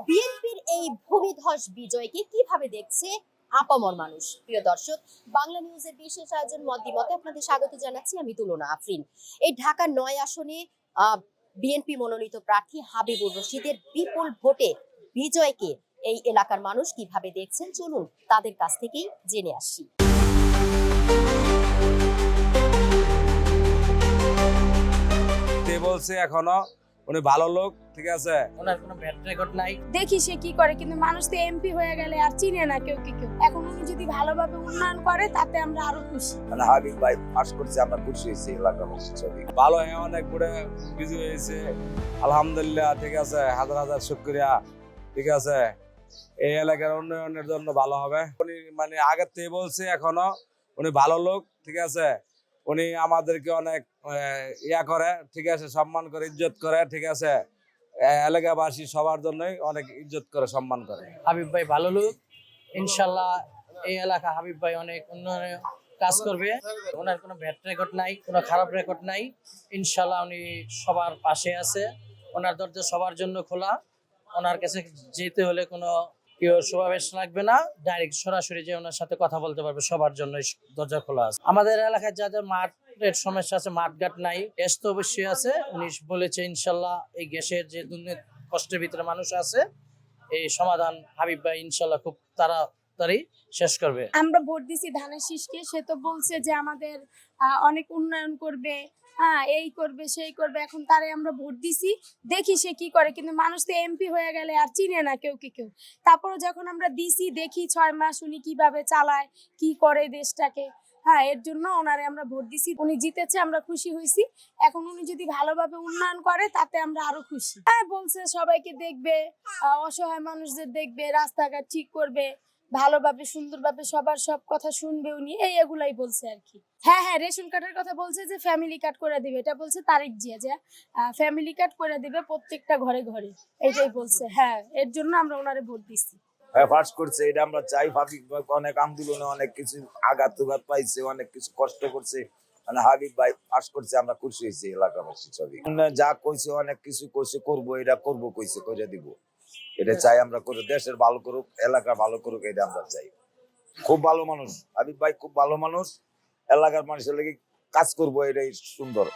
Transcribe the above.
বিএনপির এই ভূমিধস বিজয়কে কিভাবে দেখছে আপামর মানুষ? প্রিয় দর্শক, বাংলা নিউজের বিশেষ আয়োজন মত দ্বিমতে আপনাদের স্বাগত জানাচ্ছি। আমি তুলনা আফরিন। এই ঢাকা ৯ আসনে বিএনপি মনোনীত প্রার্থী হাবিবুর রশিদের বিপুল ভোটে বিজয়কে এই এলাকার মানুষ কিভাবে দেখছেন, চলুন তাদের কাছ থেকেই জেনে আসি। বলছে এখনো উনি ভালো লোক, ঠিক আছে, ওনার কোনো ব্যাড রেকর্ড নাই। দেখি সে কি করে, কিন্তু মানুষ তো এমপি হয়ে গেলে আর চিনে না কেউ কি কেউ। এখন উনি যদি ভালোভাবে উন্নয়ন করে তাতে আমরা আরো খুশি। মানে হাবিব ভাই পাস করছে, আমরা খুশি হয়েছি। এলাকার ছবি ভালো হয়ে অনেক করে বিজয় হয়েছে, আলহামদুলিল্লাহ, ঠিক আছে, হাজার হাজার শুকরিয়া, ঠিক আছে। এই এলাকার উন্নয়নের জন্য ভালো হবে। উনি মানে আগের থেকে বলছে এখনো উনি ভালো লোক, ঠিক আছে। উনি আমাদেরকে অনেক ইয়া করে, ঠিক আছে, সম্মান করে, ইজ্জত করে, ঠিক আছে। এলাকাবাসী সবার জন্যই অনেক ইজ্জত করে, সম্মান করে। হাবিব ভাই ভালো লোক, ইনশাল্লাহ এই এলাকা হাবিব ভাই অনেক উন্নয়নে কাজ করবে। ওনার কোনো ব্যাড রেকর্ড নাই, কোনো খারাপ রেকর্ড নাই। ইনশাল্লাহ উনি সবার পাশে আছে, ওনার দরজা সবার জন্য খোলা। ওনার কাছে যেতে হলে কোনো কেউ সমাবেশ লাগবে না, ডাইরেক্ট সরাসরি যে ওনার সাথে কথা বলতে পারবে, সবার জন্য দরজা খোলা আছে। আমাদের এলাকায় যাদের মাঠের সমস্যা আছে, মাঠঘাট নাই, গ্যাস তো অবশ্যই আছে। উনি বলেছে ইনশাল্লাহ এই গ্যাসের যে দুর্নীতি কষ্টের ভিতরে মানুষ আছে, এই সমাধান হাবিব ভাই ইনশাল্লাহ খুব তাড়াতাড়ি শেষ করবে। আমরা ভোট দিছি ধানের শীষকে, সে তো বলছে যে আমাদের অনেক উন্নয়ন করবে, হ্যাঁ এই করবে সেই করবে। এখন তারে আমরা ভোট দিছি, দেখি সে কি করে, কিন্তু মানুষ তো এমপি হয়ে গেলে আর চিনে না কেউ কি কেউ। তারপরে যখন আমরা দিছি, দেখি 6 মাস উনি কিভাবে চালায়, কি করে দেশটাকে। হ্যাঁ, এর জন্য ওনারে আমরা ভোট দিছি। উনি জিতেছে, আমরা খুশি হয়েছি। এখন উনি যদি ভালোভাবে উন্নয়ন করে তাতে আমরা আরো খুশি। হ্যাঁ, বলছে সবাইকে দেখবে, অসহায় মানুষদের দেখবে, রাস্তাঘাট ঠিক করবে, ভালোভাবে সুন্দরভাবে সবার সব কথা শুনবে উনি, এগুলাই বলছে আর কি। হ্যাঁ হ্যাঁ, রেশন কার্ডের কথা বলছে যে ফ্যামিলি কার্ড করে দিবে, এটা বলছে তারিক জিয়া, যে ফ্যামিলি কার্ড করে দিবে প্রত্যেকটা ঘরে ঘরে, এটাই বলছে। হ্যাঁ, এর জন্য আমরা ওনারে ভোট দিছি। পাস করছে, এটা আমরা চাই। হাবিব ভাই অনেক আন্দোলনে অনেক কিছু আঘাত পাইছে, অনেক কিছু কষ্ট করছে। মানে হাবিব ভাই পাস করছে, আমরা খুশি হয়েছি। এলাকাবাসী ছবি যা কইছে, অনেক কিছু কইছে, করবো, এটা করবো কইছে, করে দিব। এটা চাই আমরা, করে দেশের ভালো করুক, এলাকা ভালো করুক, এটা আমরা চাই। খুব ভালো মানুষ হাবিব ভাই, খুব ভালো মানুষ। এলাকার মানুষের লাগি কাজ করবো, এটাই সুন্দর।